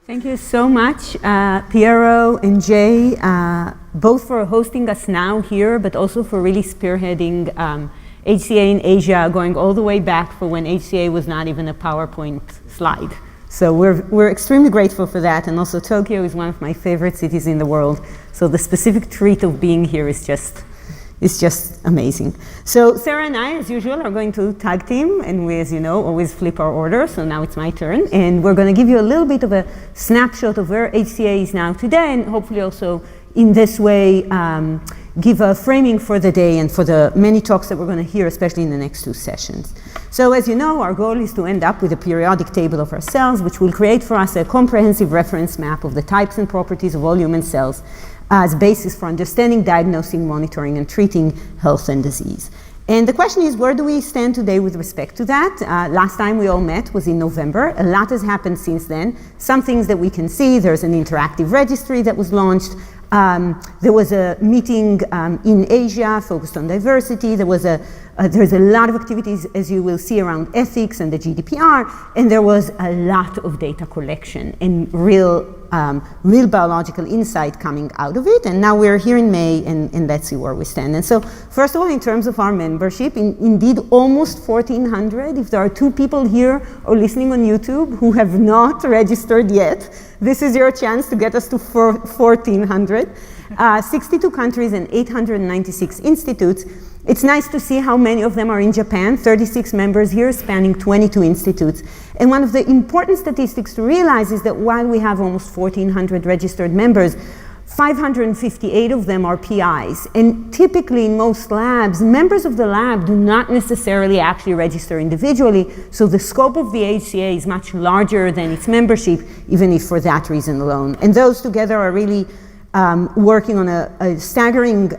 Thank you so much, Piero and Jay, both for hosting us now here, but also for really spearheading HCA in Asia, going all the way back for when HCA was not even a PowerPoint slide. So we're extremely grateful for that, and also Tokyo is one of my favorite cities in the world. So the specific treat of being here is just amazing. So Sarah and I, as usual, are going to tag team, and we, as you know, always flip our order. So now it's my turn, and we're going to give you a little bit of a snapshot of where HCA is now today, and hopefully also in this way give a framing for the day and for the many talks that we're going to hear, especially in the next two sessions. So as you know, our goal is to end up with a periodic table of our cells, which will create for us a comprehensive reference map of the types and properties of all human cells as basis for understanding, diagnosing, monitoring, and treating health and disease. And the question is, where do we stand today with respect to that? Last time we all met was in November. A lot has happened since then. Some things that we can see, there's an interactive registry that was launched. There was a meeting in Asia focused on diversity. There's a lot of activities, as you will see, around ethics and the GDPR, and there was a lot of data collection and real biological insight coming out of it. And now we're here in May, and let's see where we stand. And so, first of all, in terms of our membership, indeed almost 1,400. If there are two people here or listening on YouTube who have not registered yet, this is your chance to get us to 1,400. 62 countries and 896 institutes. It's nice to see how many of them are in Japan, 36 members here spanning 22 institutes. And one of the important statistics to realize is that while we have almost 1,400 registered members, 558 of them are PIs. And typically in most labs, members of the lab do not necessarily actually register individually, so the scope of the HCA is much larger than its membership, even if for that reason alone. And those together are really working on a staggering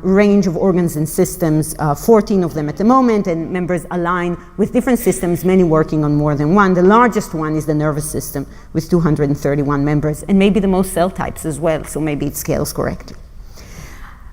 range of organs and systems, 14 of them at the moment, and members align with different systems, many working on more than one. The largest one is the nervous system with 231 members, and maybe the most cell types as well, so maybe it scales correctly.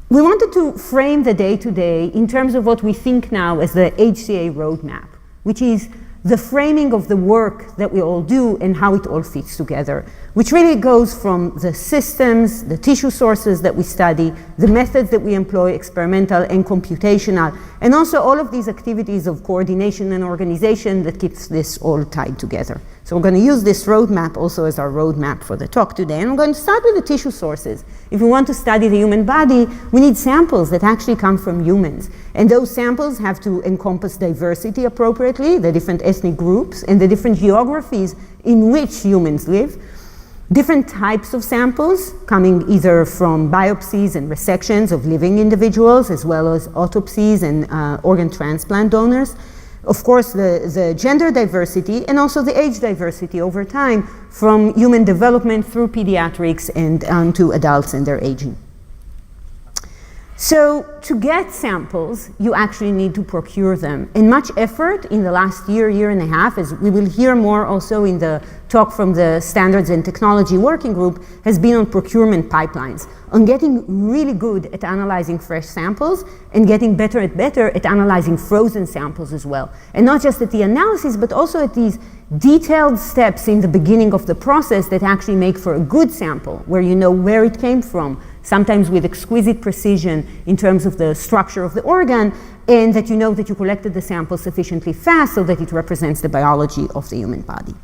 We wanted to frame the day today in terms of what we think now as the HCA Roadmap, which is the framing of the work that we all do and how it all fits together, which really goes from the systems, the tissue sources that we study, the methods that we employ, experimental and computational, and also all of these activities of coordination and organization that keeps this all tied together. So we're going to use this roadmap also as our roadmap for the talk today. And I'm going to start with the tissue sources. If we want to study the human body, we need samples that actually come from humans. And those samples have to encompass diversity appropriately, the different ethnic groups, and the different geographies in which humans live. Different types of samples coming either from biopsies and resections of living individuals, as well as autopsies and organ transplant donors. Of course, the gender diversity and also the age diversity over time, from human development through pediatrics and onto adults and their aging. So to get samples, you actually need to procure them. And much effort in the last year and a half, as we will hear more also in the talk from the Standards and Technology Working Group, has been on procurement pipelines, on getting really good at analyzing fresh samples and getting better at analyzing frozen samples as well. And not just at the analysis, but also at these detailed steps in the beginning of the process that actually make for a good sample, where you know where it came from, sometimes with exquisite precision in terms of the structure of the organ, and that you know that you collected the sample sufficiently fast so that it represents the biology of the human body.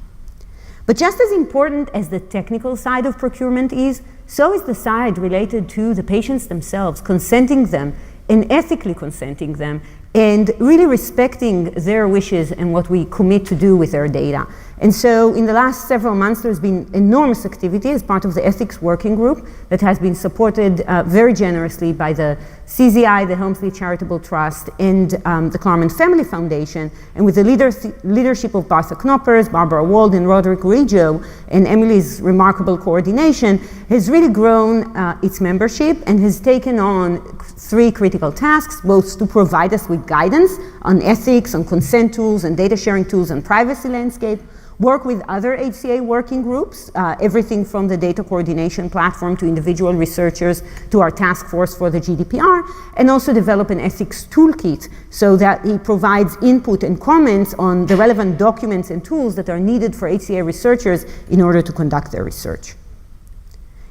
But just as important as the technical side of procurement is, so is the side related to the patients themselves, consenting them and ethically consenting them, and really respecting their wishes and what we commit to do with their data. And so in the last several months, there's been enormous activity as part of the ethics working group that has been supported very generously by the CZI, the Helmsley Charitable Trust, and the Klarman Family Foundation, and with the leadership of Bartha Knoppers, Barbara Wald, and Roderick Regev, and Emily's remarkable coordination, has really grown its membership and has taken on 3 critical tasks, both to provide us with guidance on ethics, on consent tools, and data sharing tools, and privacy landscape, work with other HCA working groups, everything from the data coordination platform to individual researchers to our task force for the GDPR, and also develop an ethics toolkit so that it provides input and comments on the relevant documents and tools that are needed for HCA researchers in order to conduct their research.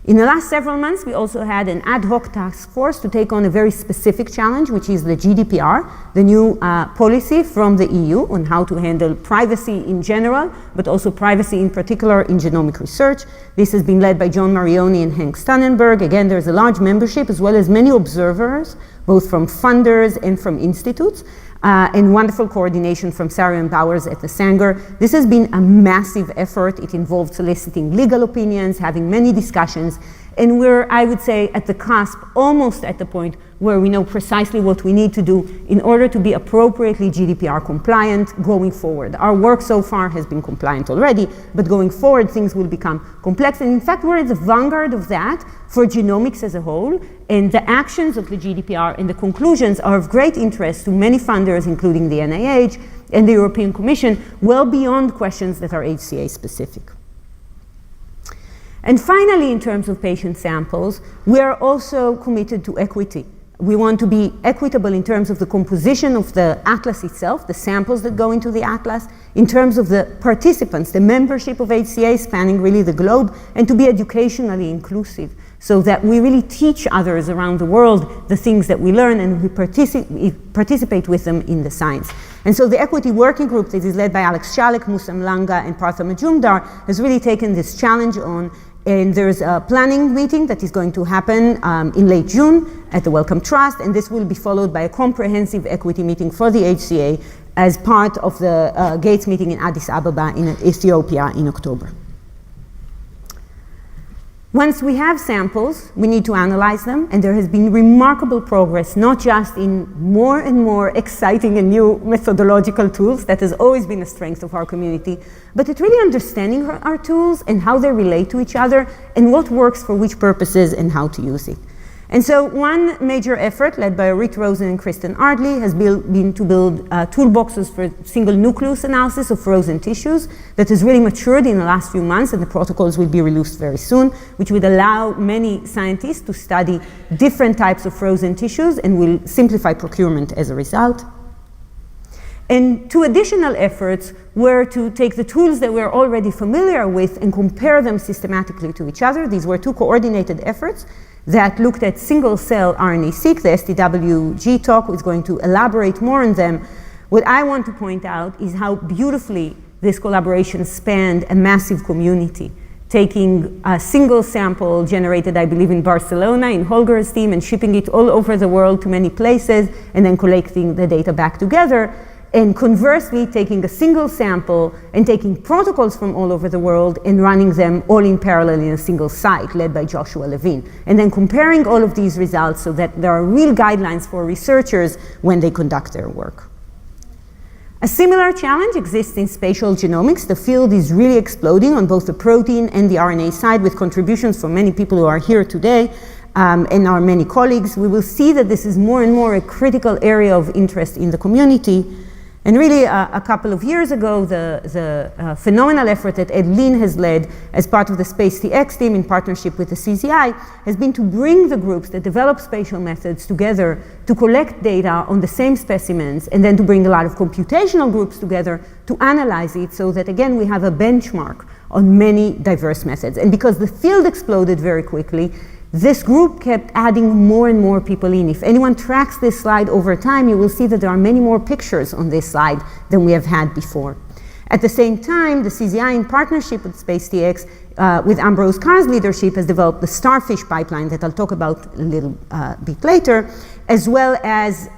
In the last several months, we also had an ad hoc task force to take on a very specific challenge, which is the GDPR, the new policy from the EU on how to handle privacy in general, but also privacy in particular in genomic research. This has been led by John Marioni and Henk Stannenberg. Again, there's a large membership as well as many observers, both from funders and from institutes. And wonderful coordination from Sarah and Bowers at the Sanger. This has been a massive effort. It involved soliciting legal opinions, having many discussions, and we're, I would say, at the cusp, almost at the point where we know precisely what we need to do in order to be appropriately GDPR compliant going forward. Our work so far has been compliant already, but going forward things will become complex, and in fact we're at the vanguard of that for genomics as a whole, and the actions of the GDPR and the conclusions are of great interest to many funders, including the NIH and the European Commission, well beyond questions that are HCA specific. And finally, in terms of patient samples, we are also committed to equity. We want to be equitable in terms of the composition of the atlas itself, the samples that go into the atlas, in terms of the participants, the membership of HCA spanning really the globe, and to be educationally inclusive so that we really teach others around the world the things that we learn and we participate with them in the science. And so the equity working group that is led by Alex Shalek, Musam Langa, and Partha Majumdar has really taken this challenge on. And there's a planning meeting that is going to happen in late June at the Wellcome Trust, and this will be followed by a comprehensive equity meeting for the HCA as part of the Gates meeting in Addis Ababa in Ethiopia in October. Once we have samples, we need to analyze them, and there has been remarkable progress, not just in more and more exciting and new methodological tools, that has always been a strength of our community, but it's really understanding our tools and how they relate to each other and what works for which purposes and how to use it. And so one major effort led by Rit Rosen and Kristen Ardley has been to build toolboxes for single nucleus analysis of frozen tissues that has really matured in the last few months, and the protocols will be released very soon, which would allow many scientists to study different types of frozen tissues and will simplify procurement as a result. And two additional efforts were to take the tools that we're already familiar with and compare them systematically to each other. These were two coordinated efforts that looked at single-cell RNA-seq. The STWG talk is going to elaborate more on them. What I want to point out is how beautifully this collaboration spanned a massive community, taking a single sample generated, I believe, in Barcelona, in Holger's team, and shipping it all over the world to many places, and then collecting the data back together. And conversely, taking a single sample and taking protocols from all over the world and running them all in parallel in a single site led by Joshua Levine. And then comparing all of these results so that there are real guidelines for researchers when they conduct their work. A similar challenge exists in spatial genomics. The field is really exploding on both the protein and the RNA side with contributions from many people who are here today. And our many colleagues. We will see that this is more and more a critical area of interest in the community. And really, a couple of years ago, the phenomenal effort that Ed Lin has led as part of the SpaceTX team in partnership with the CZI has been to bring the groups that develop spatial methods together to collect data on the same specimens, and then to bring a lot of computational groups together to analyze it so that, again, we have a benchmark on many diverse methods. And because the field exploded very quickly, this group kept adding more and more people in. If anyone tracks this slide over time, you will see that there are many more pictures on this slide than we have had before. At the same time, the CZI, in partnership with SpaceTX, with Ambrose Carr's leadership, has developed the starfish pipeline that I'll talk about a little bit later, as well as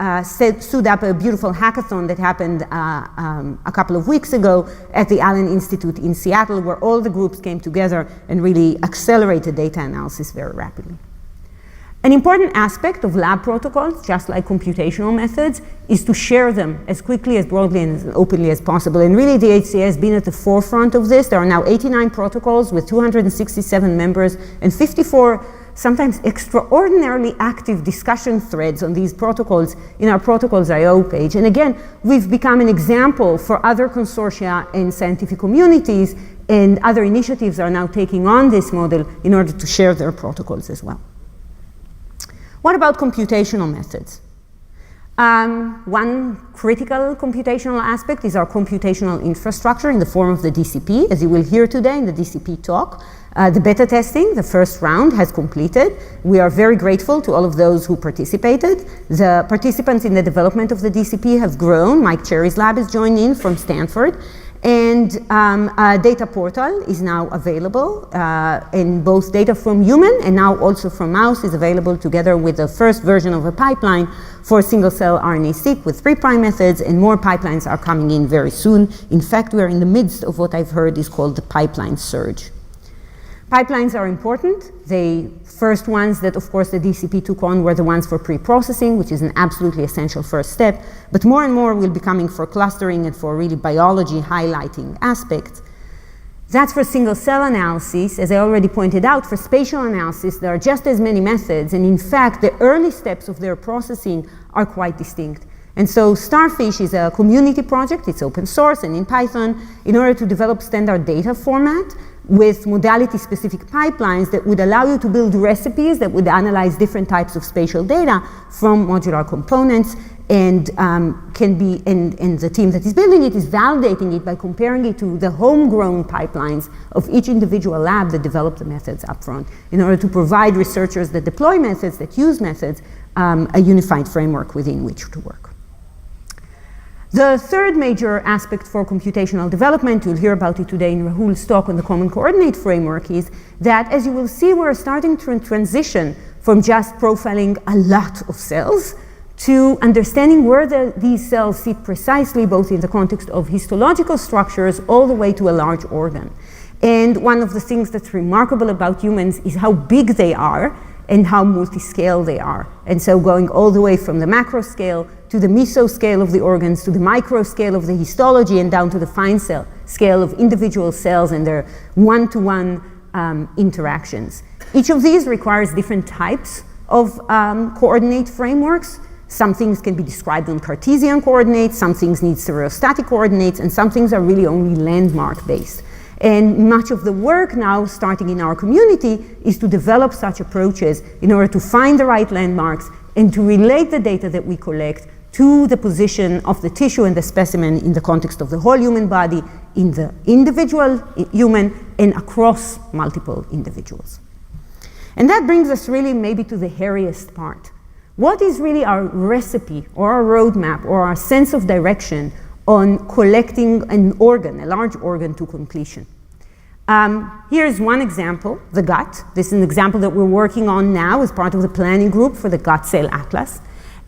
stood up a beautiful hackathon that happened a couple of weeks ago at the Allen Institute in Seattle, where all the groups came together and really accelerated data analysis very rapidly. An important aspect of lab protocols, just like computational methods, is to share them as quickly, as broadly, and as openly as possible. And really, the HCA has been at the forefront of this. There are now 89 protocols with 267 members and 54 sometimes extraordinarily active discussion threads on these protocols in our protocols.io page. And again, we've become an example for other consortia and scientific communities, and other initiatives are now taking on this model in order to share their protocols as well. What about computational methods? One critical computational aspect is our computational infrastructure in the form of the DCP, as you will hear today in the DCP talk. The beta testing, the first round, has completed. We are very grateful to all of those who participated. The participants in the development of the DCP have grown. Mike Cherry's lab is joined in from Stanford. And a data portal is now available, and both data from human and now also from mouse is available together with the first version of a pipeline for single-cell RNA-seq with 3' methods, and more pipelines are coming in very soon. In fact, we are in the midst of what I've heard is called the pipeline surge. Pipelines are important. The first ones that, of course, the DCP took on were the ones for pre-processing, which is an absolutely essential first step, but more and more will be coming for clustering and for really biology highlighting aspects. That's for single-cell analysis. As I already pointed out, for spatial analysis, there are just as many methods, and in fact, the early steps of their processing are quite distinct. And so Starfish is a community project. It's open source and in Python in order to develop standard data format with modality-specific pipelines that would allow you to build recipes that would analyze different types of spatial data from modular components, and and the team that is building it is validating it by comparing it to the homegrown pipelines of each individual lab that developed the methods upfront in order to provide researchers that deploy methods, that use methods, a unified framework within which to work. The third major aspect for computational development, you'll hear about it today in Rahul's talk on the Common Coordinate Framework, is that, as you will see, we're starting to transition from just profiling a lot of cells to understanding where these cells sit precisely, both in the context of histological structures all the way to a large organ. And one of the things that's remarkable about humans is how big they are and how multi-scale they are. And so going all the way from the macro scale to the mesoscale of the organs, to the micro scale of the histology, and down to the fine cell scale of individual cells and their one-to-one interactions. Each of these requires different types of coordinate frameworks. Some things can be described on Cartesian coordinates, some things need stereostatic coordinates, and some things are really only landmark-based. And much of the work now, starting in our community, is to develop such approaches in order to find the right landmarks and to relate the data that we collect to the position of the tissue and the specimen in the context of the whole human body, in the individual human, and across multiple individuals. And that brings us really maybe to the hairiest part. What is really our recipe or our roadmap or our sense of direction on collecting an organ, a large organ, to completion? Here's one example, the gut. This is an example that we're working on now as part of the planning group for the Gut Cell Atlas.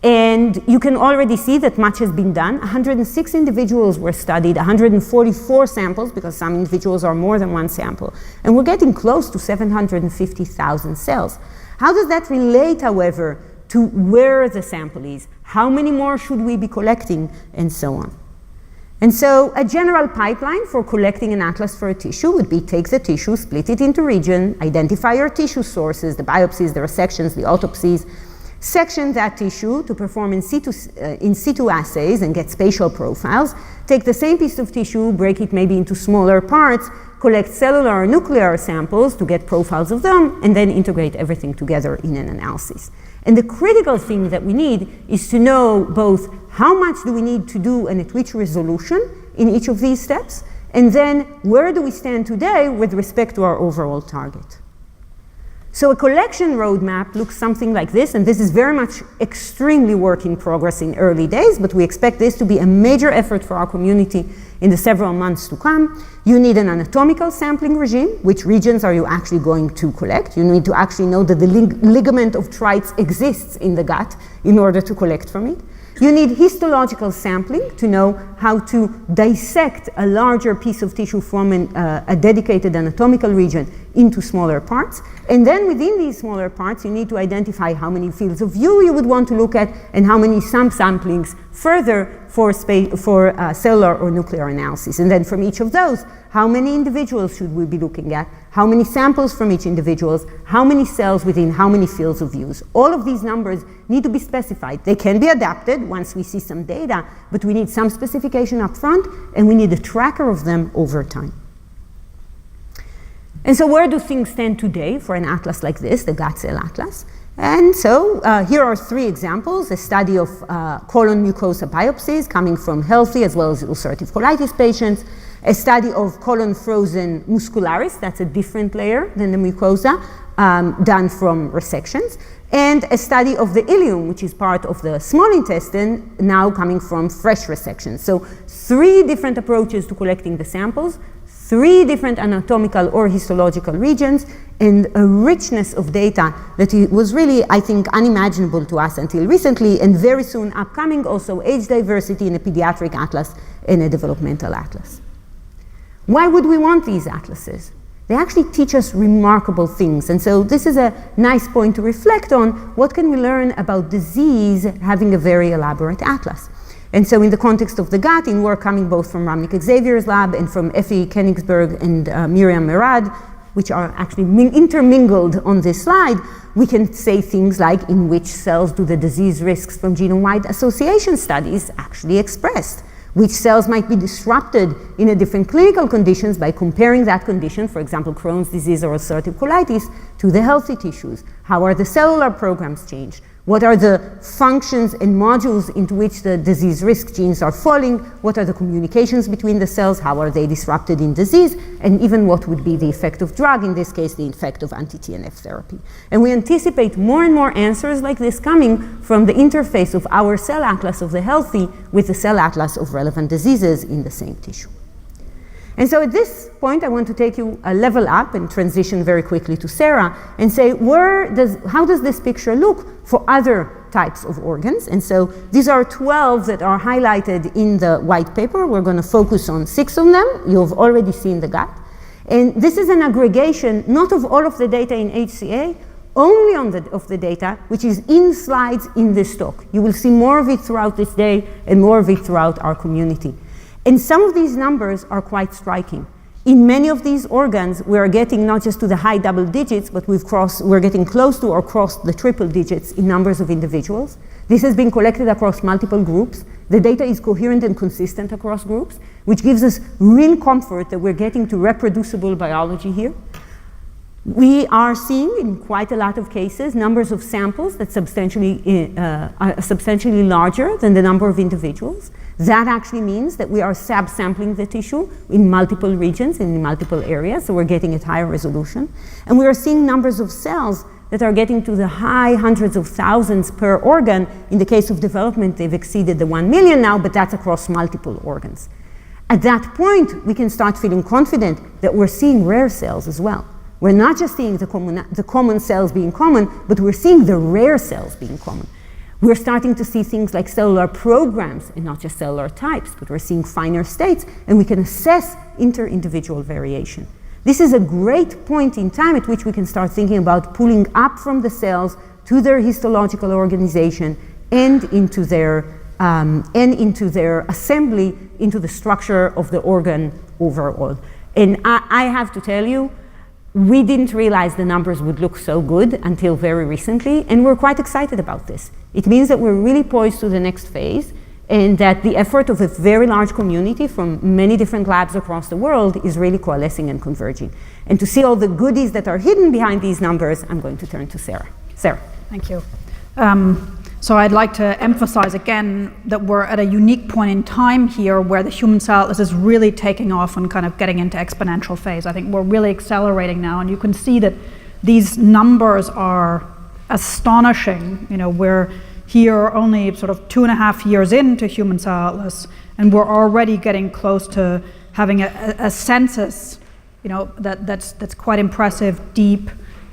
And you can already see that much has been done. 106 individuals were studied, 144 samples, because some individuals are more than one sample. And we're getting close to 750,000 cells. How does that relate, however, to where the sample is? How many more should we be collecting? And so on. And so a general pipeline for collecting an atlas for a tissue would be take the tissue, split it into region, identify your tissue sources, the biopsies, the resections, the autopsies, section that tissue to perform in situ assays and get spatial profiles, take the same piece of tissue, break it maybe into smaller parts, collect cellular or nuclear samples to get profiles of them, and then integrate everything together in an analysis. And the critical thing that we need is to know both how much do we need to do and at which resolution in each of these steps, and then where do we stand today with respect to our overall target. So a collection roadmap looks something like this, and this is very much extremely work in progress in early days, but we expect this to be a major effort for our community in the several months to come. You need an anatomical sampling regime. Which regions are you actually going to collect? You need to actually know that the ligament of Treitz exists in the gut in order to collect from it. You need histological sampling to know how to dissect a larger piece of tissue from a dedicated anatomical region into smaller parts. And then within these smaller parts, you need to identify how many fields of view you would want to look at and how many samplings further for cellular or nuclear analysis. And then from each of those, how many individuals should we be looking at? How many samples from each individual? How many cells within how many fields of views? All of these numbers need to be specified. They can be adapted once we see some data, but we need some specification up front, and we need a tracker of them over time. And so where do things stand today for an atlas like this, the gut cell atlas? And so here are 3 examples: a study of colon mucosa biopsies coming from healthy as well as ulcerative colitis patients, a study of colon frozen muscularis, that's a different layer than the mucosa, done from resections, and a study of the ileum, which is part of the small intestine, now coming from fresh resections. So 3 different approaches to collecting the samples, 3 different anatomical or histological regions, and a richness of data that was really, I think, unimaginable to us until recently, and very soon upcoming also age diversity in a pediatric atlas and a developmental atlas. Why would we want these atlases? They actually teach us remarkable things, and so this is a nice point to reflect on. What can we learn about disease having a very elaborate atlas? And so in the context of the gut, in work coming both from Ramnik Xavier's lab and from Effie Koenigsberg and Miriam Merad, which are actually intermingled on this slide, we can say things like in which cells do the disease risks from genome-wide association studies actually expressed? Which cells might be disrupted in a different clinical conditions by comparing that condition, for example, Crohn's disease or ulcerative colitis, to the healthy tissues? How are the cellular programs changed? What are the functions and modules into which the disease risk genes are falling? What are the communications between the cells? How are they disrupted in disease? And even what would be the effect of drug, in this case, the effect of anti-TNF therapy. And we anticipate more and more answers like this coming from the interface of our cell atlas of the healthy with the cell atlas of relevant diseases in the same tissue. And so at this point, I want to take you a level up and transition very quickly to Sarah and say, how does this picture look for other types of organs? And so these are 12 that are highlighted in the white paper. We're going to focus on 6 of them. You've already seen the gut. And this is an aggregation, not of all of the data in HCA, only of the data, which is in slides in this talk. You will see more of it throughout this day and more of it throughout our community. And some of these numbers are quite striking. In many of these organs, we are getting not just to the high double digits, but we're getting close to or crossed the triple digits in numbers of individuals. This has been collected across multiple groups. The data is coherent and consistent across groups, which gives us real comfort that we're getting to reproducible biology here. We are seeing, in quite a lot of cases, numbers of samples that are substantially larger than the number of individuals. That actually means that we are subsampling the tissue in multiple regions and in multiple areas, so we're getting at higher resolution. And we are seeing numbers of cells that are getting to the high hundreds of thousands per organ. In the case of development, they've exceeded the 1 million now, but that's across multiple organs. At that point, we can start feeling confident that we're seeing rare cells as well. We're not just seeing the common cells being common, but we're seeing the rare cells being common. We're starting to see things like cellular programs and not just cellular types, but we're seeing finer states, and we can assess inter-individual variation. This is a great point in time at which we can start thinking about pulling up from the cells to their histological organization and into their assembly into the structure of the organ overall. And I have to tell you, we didn't realize the numbers would look so good until very recently, and we're quite excited about this. It means that we're really poised to the next phase, and that the effort of a very large community from many different labs across the world is really coalescing and converging. And to see all the goodies that are hidden behind these numbers, I'm going to turn to Sarah. Sarah. Thank you. So I'd like to emphasize again that we're at a unique point in time here where the human cell atlas is really taking off and kind of getting into exponential phase. I think we're really accelerating now, and you can see that these numbers are astonishing. You know, we're here only sort of 2.5 years into human cell atlas, and we're already getting close to having a census, you know, that's quite impressive, deep,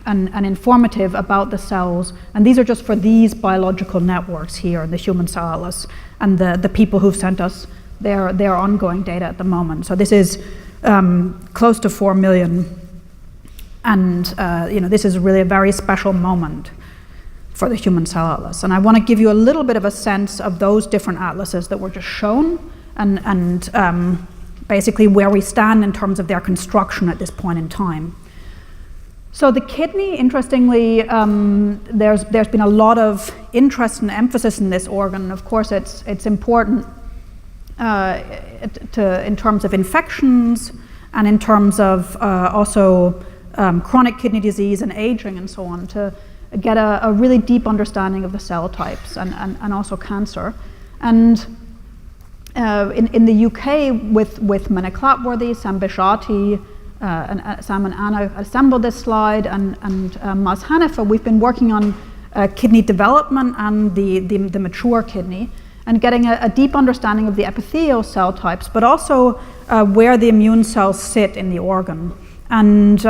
and informative about the cells. And these are just for these biological networks here in the human cell atlas and the people who've sent us their ongoing data at the moment. So this is close to 4 million And this is really a very special moment for the Human Cell Atlas. And I want to give you a little bit of a sense of those different atlases that were just shown and basically where we stand in terms of their construction at this point in time. So the kidney, interestingly, there's been a lot of interest and emphasis in this organ. Of course, it's important in terms of infections and in terms of also chronic kidney disease and aging and so on, to get a really deep understanding of the cell types and also cancer. And in the UK, with Mene Clatworthy, Sam Bishati, Sam and Anna assembled this slide, and Maz Hanifa, we've been working on kidney development and the mature kidney, and getting a deep understanding of the epithelial cell types, but also where the immune cells sit in the organ. And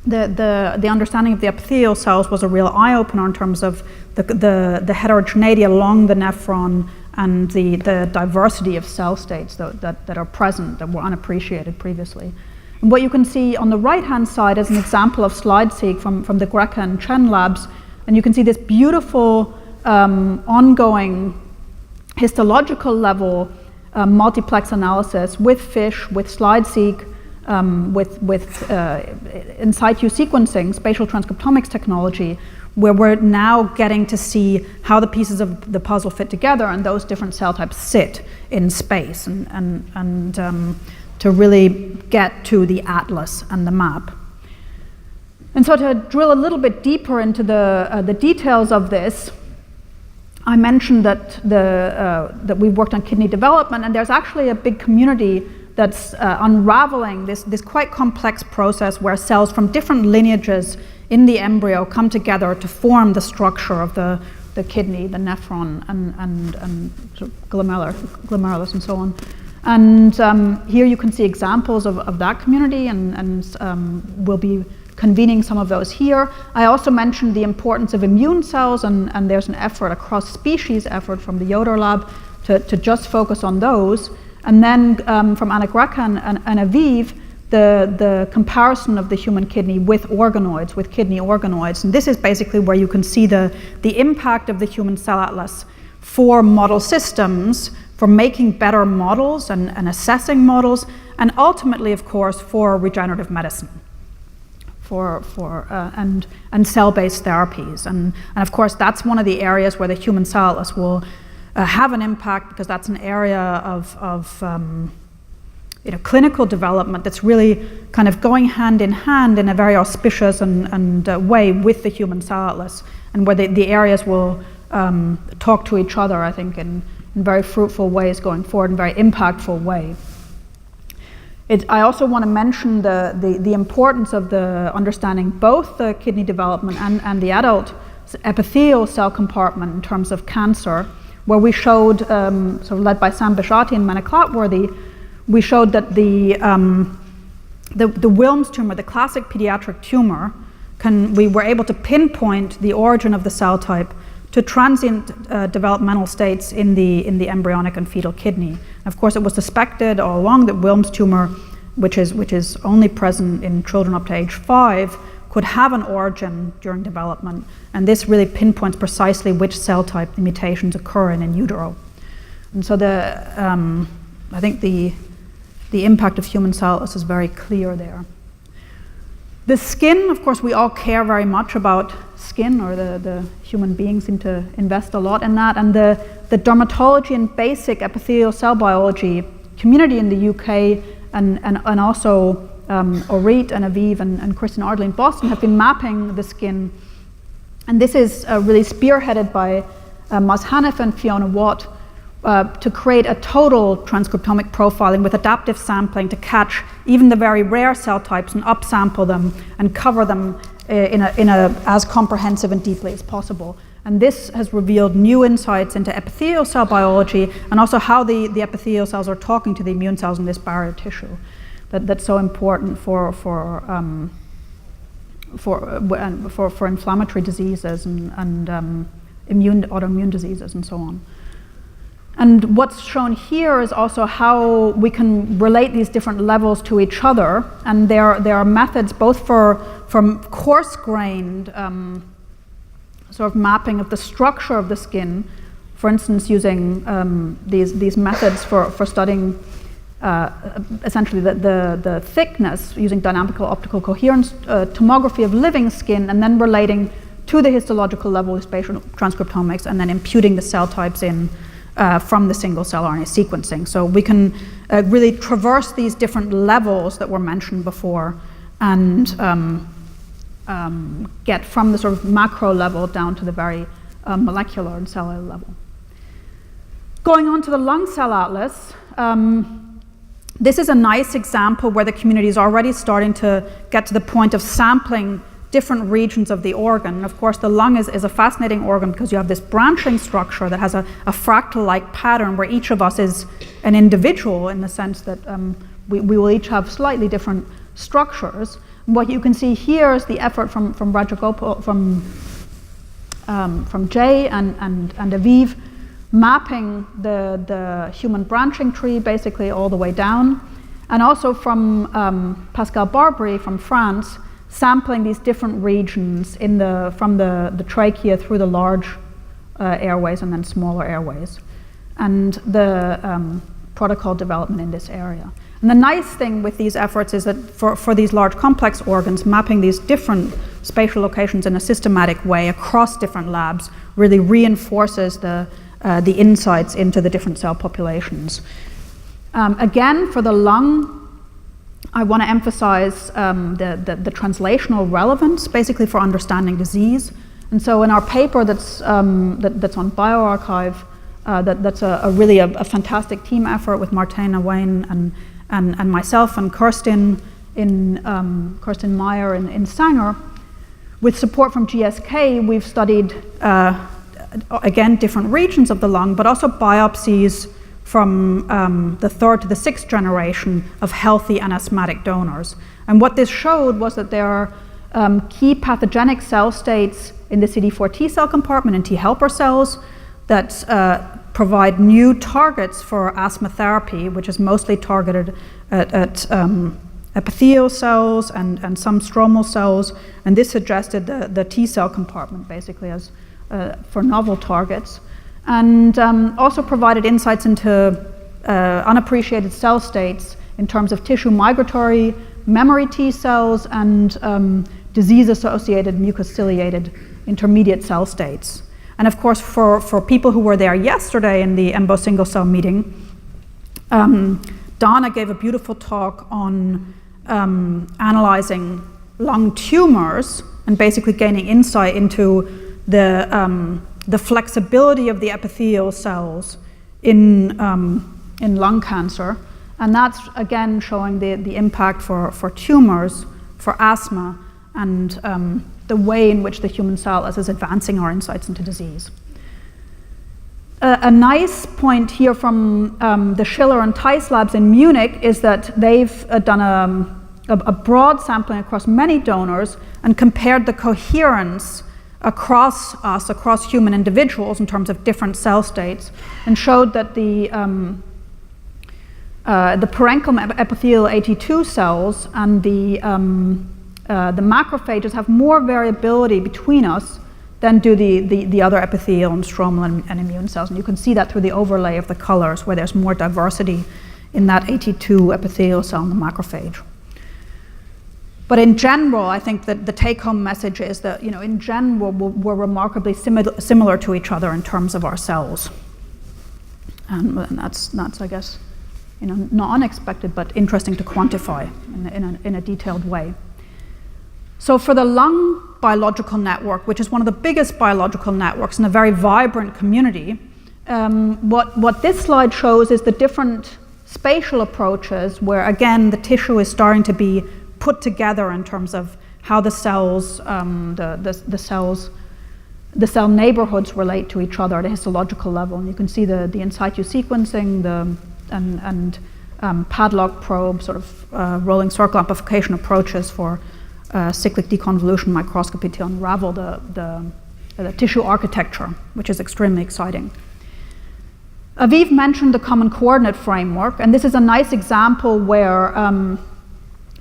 the understanding of the epithelial cells was a real eye-opener in terms of the heterogeneity along the nephron and the diversity of cell states that are present, that were unappreciated previously. And what you can see on the right-hand side is an example of slide-seq from the Greca and Chen labs, and you can see this beautiful ongoing histological level multiplex analysis with FISH, with slide-seq, with in situ sequencing, spatial transcriptomics technology, where we're now getting to see how the pieces of the puzzle fit together and those different cell types sit in space, and to really get to the atlas and the map. And so to drill a little bit deeper into the details of this, I mentioned that we've worked on kidney development, and there's actually a big community that's unraveling this quite complex process where cells from different lineages in the embryo come together to form the structure of the kidney, the nephron, and sort of glomerulus and so on. And here you can see examples of that community, and we'll be convening some of those here. I also mentioned the importance of immune cells, and there's an effort, a cross-species effort from the Yoder lab to just focus on those. And then from Anna Greca and Aviv, the comparison of the human kidney with organoids, with kidney organoids. And this is basically where you can see the impact of the Human Cell Atlas for model systems, for making better models and assessing models, and ultimately, of course, for regenerative medicine, and cell-based therapies. And of course, that's one of the areas where the Human Cell Atlas will have an impact, because that's an area of clinical development that's really kind of going hand in hand in a very auspicious and way with the Human Cell Atlas, and where the areas will talk to each other, I think, in very fruitful ways going forward, in very impactful way. I also want to mention the importance of the understanding both the kidney development and the adult epithelial cell compartment in terms of cancer, where we showed, sort of led by Sam Bishati and Mene Clatworthy, we showed that the Wilms tumor, the classic pediatric tumor, we were able to pinpoint the origin of the cell type to transient developmental states in the embryonic and fetal kidney. Of course, it was suspected all along that Wilms tumor, which is only present in children up to age 5, could have an origin during development, and this really pinpoints precisely which cell type the mutations occur in utero. And so I think the impact of Human Cell Atlas is very clear there. The skin, of course, we all care very much about skin, or the human beings seem to invest a lot in that, and the dermatology and basic epithelial cell biology community in the UK and also Orit and Aviv and Kristen Ardley in Boston have been mapping the skin. And this is really spearheaded by Maz Hanifa and Fiona Watt to create a total transcriptomic profiling with adaptive sampling to catch even the very rare cell types and upsample them and cover them in a as comprehensive and deeply as possible. And this has revealed new insights into epithelial cell biology and also how the epithelial cells are talking to the immune cells in this barrier tissue. That's so important for inflammatory diseases and autoimmune diseases and so on. And what's shown here is also how we can relate these different levels to each other. And there are methods both from coarse-grained sort of mapping of the structure of the skin, for instance, using these methods for studying essentially the thickness, using dynamical optical coherence tomography of living skin, and then relating to the histological level with spatial transcriptomics, and then imputing the cell types in from the single-cell RNA sequencing. So we can really traverse these different levels that were mentioned before and get from the sort of macro level down to the very molecular and cellular level. Going on to the lung cell atlas, this is a nice example where the community is already starting to get to the point of sampling different regions of the organ. And of course, the lung is a fascinating organ because you have this branching structure that has a fractal-like pattern where each of us is an individual in the sense that we will each have slightly different structures. And what you can see here is the effort from Regev, from Jay and Aviv, mapping the human branching tree basically all the way down, and also from Pascal Barbary from France, sampling these different regions from the trachea through the large airways and then smaller airways, and the protocol development in this area. And the nice thing with these efforts is that for these large complex organs, mapping these different spatial locations in a systematic way across different labs really reinforces the insights into the different cell populations. Again, for the lung, I want to emphasize the translational relevance, basically for understanding disease. And so in our paper that's on bioRxiv, that's really a fantastic team effort with Martina Wayne and myself and Kirsten Meyer in Sanger. With support from GSK, we've studied again different regions of the lung, but also biopsies from the third to the sixth generation of healthy and asthmatic donors. And what this showed was that there are key pathogenic cell states in the CD4 T cell compartment and T helper cells that provide new targets for asthma therapy, which is mostly targeted at epithelial cells and some stromal cells. And this suggested the T cell compartment basically as for novel targets. And also provided insights into unappreciated cell states in terms of tissue migratory memory T cells and disease-associated mucociliated intermediate cell states. And of course, for people who were there yesterday in the EMBO single cell meeting, Donna gave a beautiful talk on analyzing lung tumors and basically gaining insight into the flexibility of the epithelial cells in lung cancer. And that's again showing the impact for tumors, for asthma, and the way in which the human cell is advancing our insights into disease. A nice point here from the Schiller and Theis labs in Munich is that they've done a broad sampling across many donors and compared the coherence across human individuals in terms of different cell states, and showed that the parenchyma epithelial AT2 cells and the macrophages have more variability between us than do the other epithelial and stromal and immune cells. And you can see that through the overlay of the colors, where there's more diversity in that AT2 epithelial cell and the macrophage. But in general, I think that the take-home message is that, in general, we're remarkably similar to each other in terms of our cells. And that's I guess, not unexpected, but interesting to quantify in a detailed way. So for the lung biological network, which is one of the biggest biological networks in a very vibrant community, what this slide shows is the different spatial approaches where, again, the tissue is starting to be put together in terms of how the cells, the cell neighborhoods relate to each other at a histological level. And you can see the in situ sequencing, and padlock probe, sort of rolling circle amplification approaches for cyclic deconvolution microscopy to unravel the tissue architecture, which is extremely exciting. Aviv mentioned the common coordinate framework, and this is a nice example where,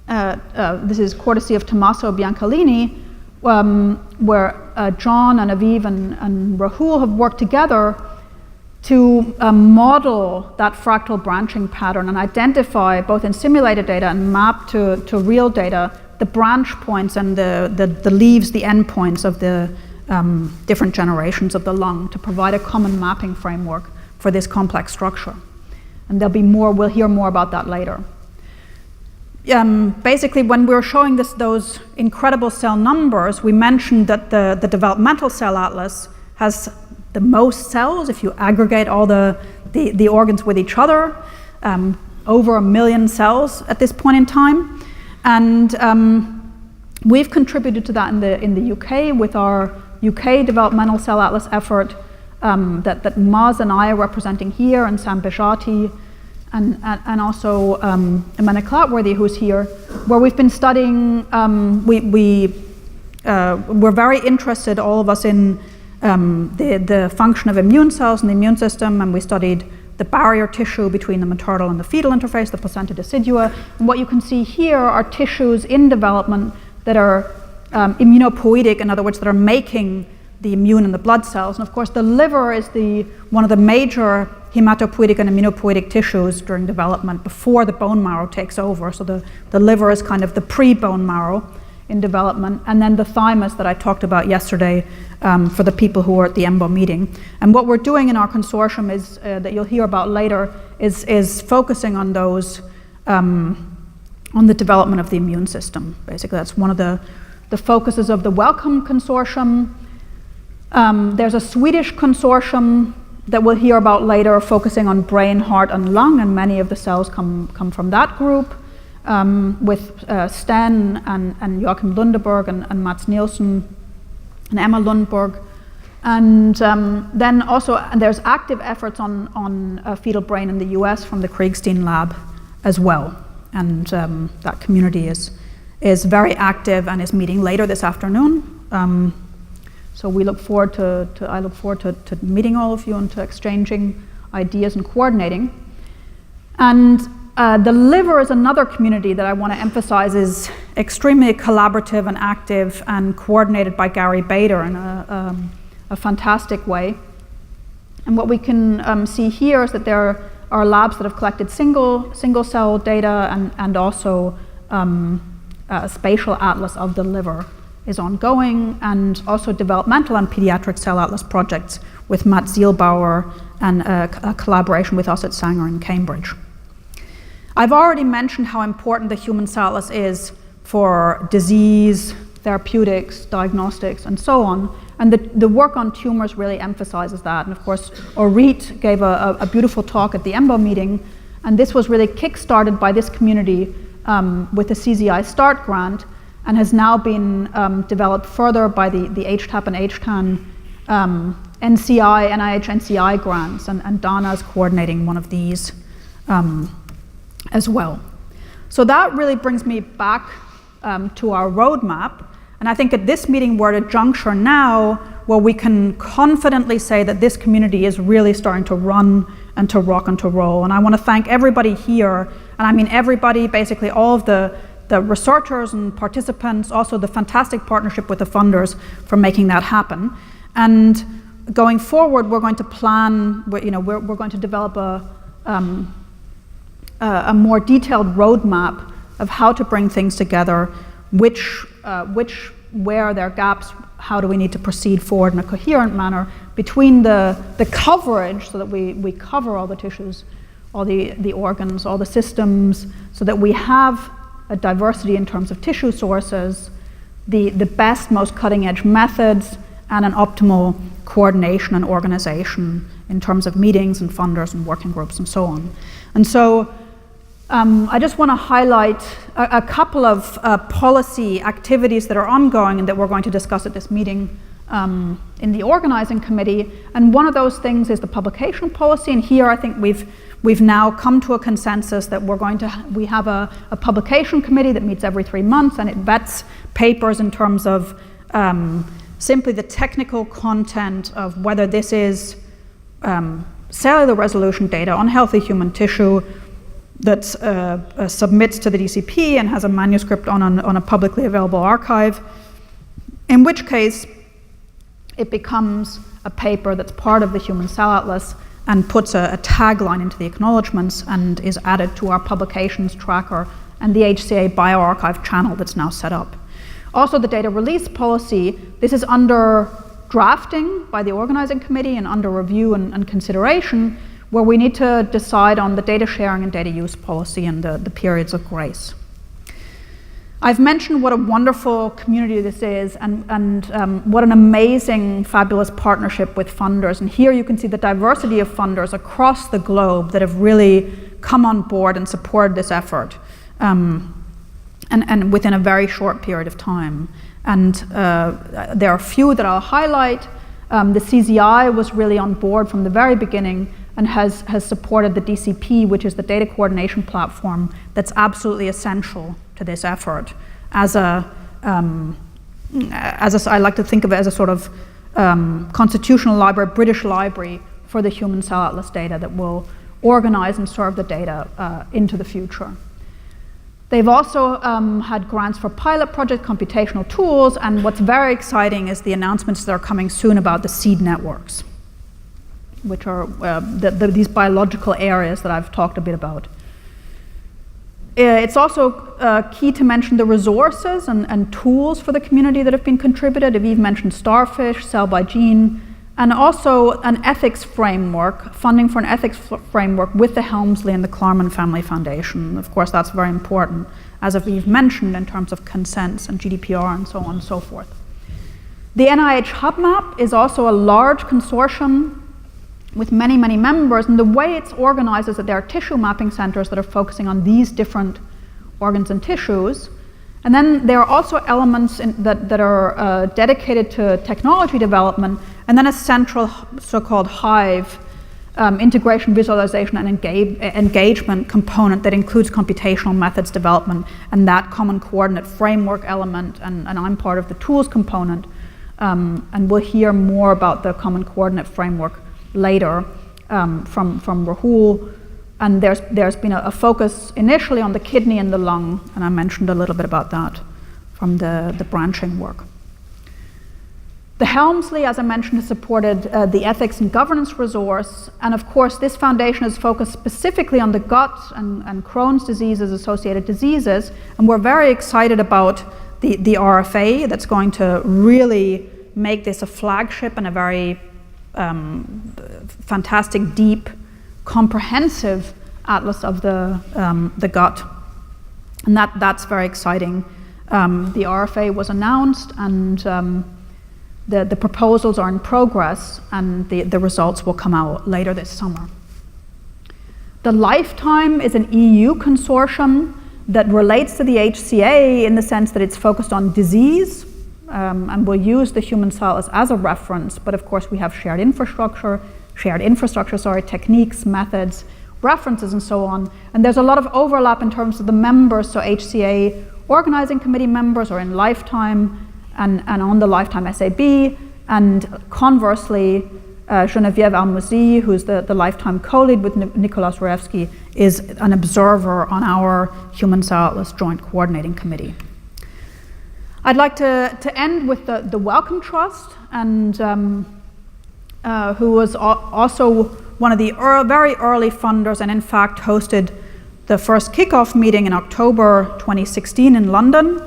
this is courtesy of Tommaso Biancalini, where John and Aviv and Rahul have worked together to model that fractal branching pattern and identify, both in simulated data and map to real data, the branch points and the leaves, the endpoints of the different generations of the lung to provide a common mapping framework for this complex structure. And there'll be more, we'll hear more about that later. Basically, when we were showing those incredible cell numbers, we mentioned that the developmental cell atlas has the most cells, if you aggregate all the organs with each other, over 1 million cells at this point in time. And we've contributed to that in the UK with our UK developmental cell atlas effort that Maz and I are representing here, and Sam Bejati, and also Amanda Cloutworthy, who's here, where we've been studying, we're very interested, all of us, in the function of immune cells in the immune system, and we studied the barrier tissue between the maternal and the fetal interface, the placenta decidua. And what you can see here are tissues in development that are immunopoietic, in other words, that are making the immune and the blood cells. And of course, the liver is one of the major hematopoietic and immunopoietic tissues during development before the bone marrow takes over. So the liver is kind of the pre-bone marrow in development, and then the thymus that I talked about yesterday for the people who were at the EMBO meeting. And what we're doing in our consortium is, that you'll hear about later, is focusing on those, on the development of the immune system. Basically, that's one of the focuses of the Wellcome consortium. There's a Swedish consortium that we'll hear about later, focusing on brain, heart, and lung, and many of the cells come from that group. With Sten and Joachim Lundeberg and Mats Nielsen and Emma Lundberg. And then also there's active efforts on fetal brain in the US from the Kriegstein lab as well. And that community is very active and is meeting later this afternoon. So we look forward I look forward to meeting all of you and to exchanging ideas and coordinating. And the liver is another community that I want to emphasize is extremely collaborative and active and coordinated by Gary Bader in a fantastic way. And what we can see here is that there are labs that have collected single cell data, and also a spatial atlas of the liver is ongoing, and also developmental and pediatric cell atlas projects with Matt Zielbauer and a collaboration with us at Sanger in Cambridge. I've already mentioned how important the human cell atlas is for disease, therapeutics, diagnostics, and so on. And the work on tumors really emphasizes that. And of course, Orit gave a beautiful talk at the EMBO meeting, and this was really kick-started by this community with the CZI START grant, and has now been developed further by the HTAP and HCAN NCI, NIH NCI grants, and Dana is coordinating one of these as well. So that really brings me back to our roadmap. And I think at this meeting we're at a juncture now where we can confidently say that this community is really starting to run and to rock and to roll. And I want to thank everybody here, and I mean everybody, basically all of the researchers and participants, also the fantastic partnership with the funders for making that happen. And going forward, we're going to plan, we're going to develop a more detailed roadmap of how to bring things together, where there are gaps, how do we need to proceed forward in a coherent manner between the coverage, so that we cover all the tissues, all the organs, all the systems, so that we have a diversity in terms of tissue sources, the best, most cutting edge methods, and an optimal coordination and organization in terms of meetings and funders and working groups and so on. And so I just want to highlight a couple of policy activities that are ongoing and that we're going to discuss at this meeting in the organizing committee. And one of those things is the publication policy. And here I think we've now come to a consensus that we have a publication committee that meets every 3 months, and it vets papers in terms of simply the technical content of whether this is cellular resolution data on healthy human tissue that submits to the DCP and has a manuscript on a publicly available archive, in which case it becomes a paper that's part of the Human Cell Atlas and puts a tagline into the acknowledgements and is added to our publications tracker and the HCA bioarchive channel that's now set up. Also, the data release policy, this is under drafting by the organizing committee and under review and consideration, where we need to decide on the data sharing and data use policy and the periods of grace. I've mentioned what a wonderful community this is and what an amazing, fabulous partnership with funders. And here you can see the diversity of funders across the globe that have really come on board and supported this effort, and within a very short period of time. And there are a few that I'll highlight. The CZI was really on board from the very beginning and has supported the DCP, which is the data coordination platform that's absolutely essential to this effort. I like to think of it as a sort of constitutional library, British library for the Human Cell Atlas data that will organize and serve the data into the future. They've also had grants for pilot project computational tools, and what's very exciting is the announcements that are coming soon about the seed networks, which are these biological areas that I've talked a bit about. It's also key to mention the resources and tools for the community that have been contributed. Aviv mentioned starfish, cell by gene, and also an ethics framework, funding for an ethics framework with the Helmsley and the Klarman Family Foundation. Of course, that's very important, as Aviv mentioned, in terms of consents and GDPR and so on and so forth. The NIH HUBMAP is also a large consortium with many, many members, and the way it's organized is that there are tissue mapping centers that are focusing on these different organs and tissues. And then there are also elements that are dedicated to technology development, and then a central so-called Hive integration, visualization, and engagement component that includes computational methods development and that common coordinate framework element, and I'm part of the tools component. And we'll hear more about the common coordinate framework later from Rahul. And there's been a focus initially on the kidney and the lung, and I mentioned a little bit about that from the branching work. The Helmsley, as I mentioned, has supported the ethics and governance resource, and of course this foundation is focused specifically on the gut and Crohn's diseases, associated diseases, and we're very excited about the RFA that's going to really make this a flagship and a very fantastic, deep, comprehensive atlas of the gut, and that's very exciting. The RFA was announced, and the proposals are in progress, and the results will come out later this summer. The Lifetime is an EU consortium that relates to the HCA in the sense that it's focused on disease, and we'll use the Human Cell as a reference, but of course we have shared infrastructure, techniques, methods, references, and so on. And there's a lot of overlap in terms of the members, so HCA organizing committee members are in Lifetime and on the Lifetime SAB, and conversely, Geneviève Almouzi, who's the Lifetime co-lead with Nicolas Rurevsky, is an observer on our Human Cell Atlas Joint Coordinating Committee. I'd like to end with the Wellcome Trust, and who was also one of the very early funders, and in fact hosted the first kickoff meeting in October 2016 in London,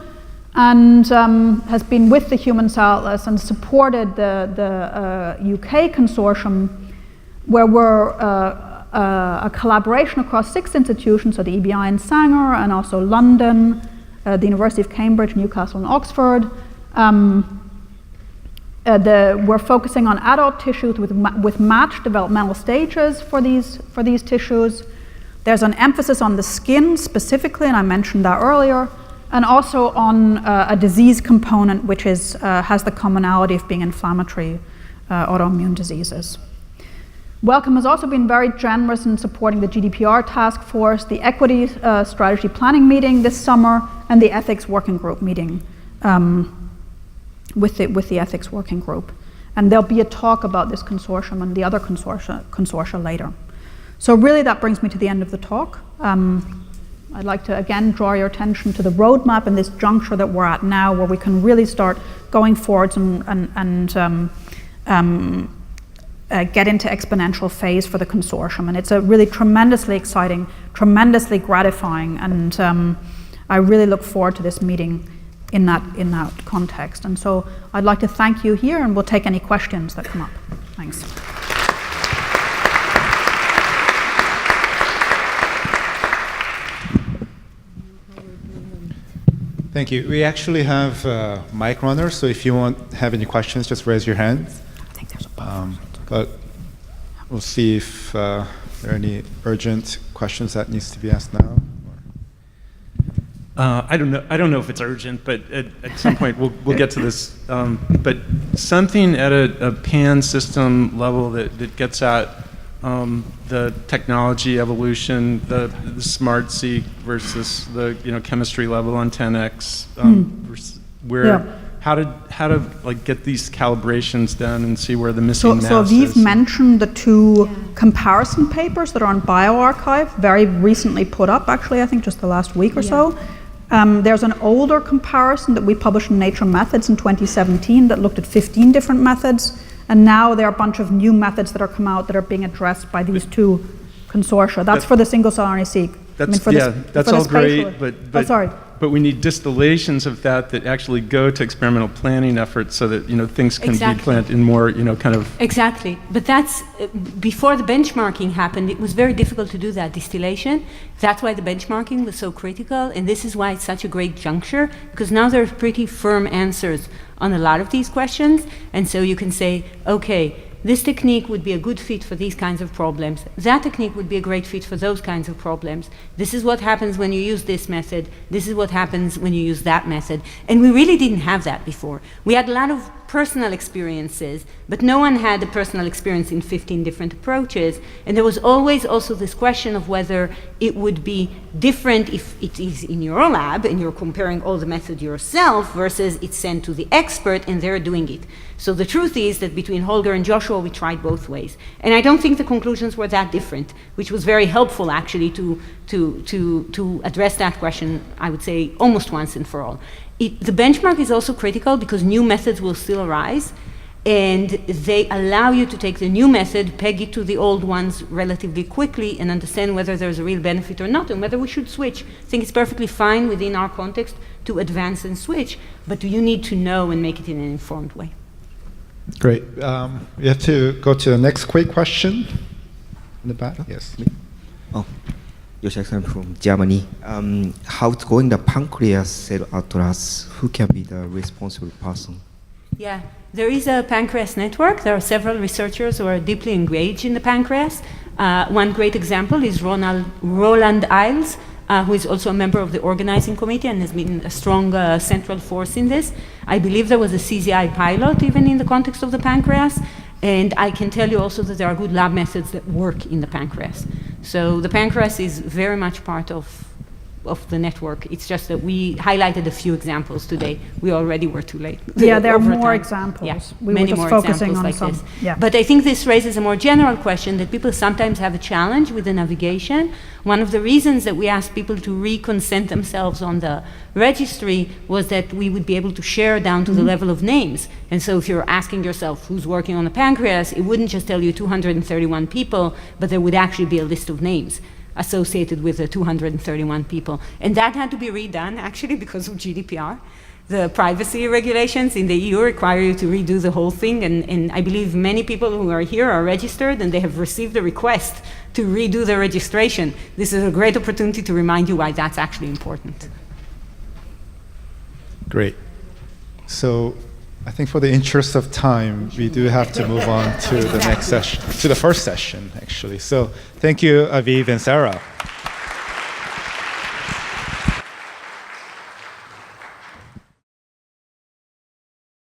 and has been with the Human Cell Atlas and supported the UK consortium, where we're a collaboration across 6 institutions, so the EBI in Sanger, and also London, the University of Cambridge, Newcastle, and Oxford. We're focusing on adult tissues with matched developmental stages for these tissues. There's an emphasis on the skin specifically, and I mentioned that earlier, and also on a disease component which has the commonality of being inflammatory autoimmune diseases. Wellcome has also been very generous in supporting the GDPR task force, the equity strategy planning meeting this summer, and the ethics working group meeting with the ethics working group. And there'll be a talk about this consortium and the other consortia later. So really that brings me to the end of the talk. I'd like to again draw your attention to the roadmap and this juncture that we're at now, where we can really start going forwards and get into exponential phase for the consortium. And it's a really tremendously exciting, tremendously gratifying, and I really look forward to this meeting in that context. And so I'd like to thank you here, and we'll take any questions that come up. Thanks. Thank you. We actually have mic runners, so if you have any questions, just raise your hand. I think there's a but we'll see if there are any urgent questions that needs to be asked now. I don't know if it's urgent, but at some point we'll get to this. But something at a pan system level that gets at the technology evolution, the SmartSeq versus the chemistry level on 10x, how to like get these calibrations done and see where the missing mass is. So Aviv mentioned the two comparison papers that are on bioRxiv, very recently put up, actually, I think just the last week or so. There's an older comparison that we published in Nature Methods in 2017 that looked at 15 different methods, and now there are a bunch of new methods that are come out that are being addressed by these two consortia. That's for the single-cell RNA-seq. That's all great, sorry. But we need distillations of that actually go to experimental planning efforts so that things can be planned in more kind of. Exactly, but that's before the benchmarking happened. It was very difficult to do that distillation. That's why the benchmarking was so critical, and this is why it's such a great juncture, because now there's pretty firm answers on a lot of these questions, and so you can say, okay, this technique would be a good fit for these kinds of problems. That technique would be a great fit for those kinds of problems. This is what happens when you use this method. This is what happens when you use that method. And we really didn't have that before. We had a lot of personal experiences, but no one had a personal experience in 15 different approaches. And there was always also this question of whether it would be different if it is in your lab and you're comparing all the methods yourself versus it's sent to the expert and they're doing it. So the truth is that between Holger and Joshua, we tried both ways. And I don't think the conclusions were that different, which was very helpful actually to address that question, I would say, almost once and for all. The benchmark is also critical because new methods will still arise, and they allow you to take the new method, peg it to the old ones relatively quickly, and understand whether there's a real benefit or not, and whether we should switch. I think it's perfectly fine within our context to advance and switch, but you need to know and make it in an informed way. Great. We have to go to the next quick question in the back. Yes. Oh, Yoshak-san from Germany. How's going the pancreas cell atlas? Who can be the responsible person? Yeah, there is a pancreas network. There are several researchers who are deeply engaged in the pancreas. One great example is Roland Iles, who is also a member of the organizing committee and has been a strong central force in this. I believe there was a CZI pilot even in the context of the pancreas, and I can tell you also that there are good lab methods that work in the pancreas. So the pancreas is very much part of the network. It's just that we highlighted a few examples today. We already were too late. Yeah, there are more examples. Yeah, we were just focusing on like some. This. Yeah. But I think this raises a more general question that people sometimes have a challenge with the navigation. One of the reasons that we asked people to reconsent themselves on the registry was that we would be able to share down to the level of names. And so if you're asking yourself who's working on the pancreas, it wouldn't just tell you 231 people, but there would actually be a list of names associated with the 231 people. And that had to be redone, actually, because of GDPR. The privacy regulations in the EU require you to redo the whole thing, and I believe many people who are here are registered, and they have received a request to redo their registration. This is a great opportunity to remind you why that's actually important. Great. So I think for the interest of time, we do have to move on to the next session, to the first session, actually. So thank you, Aviv and Sarah.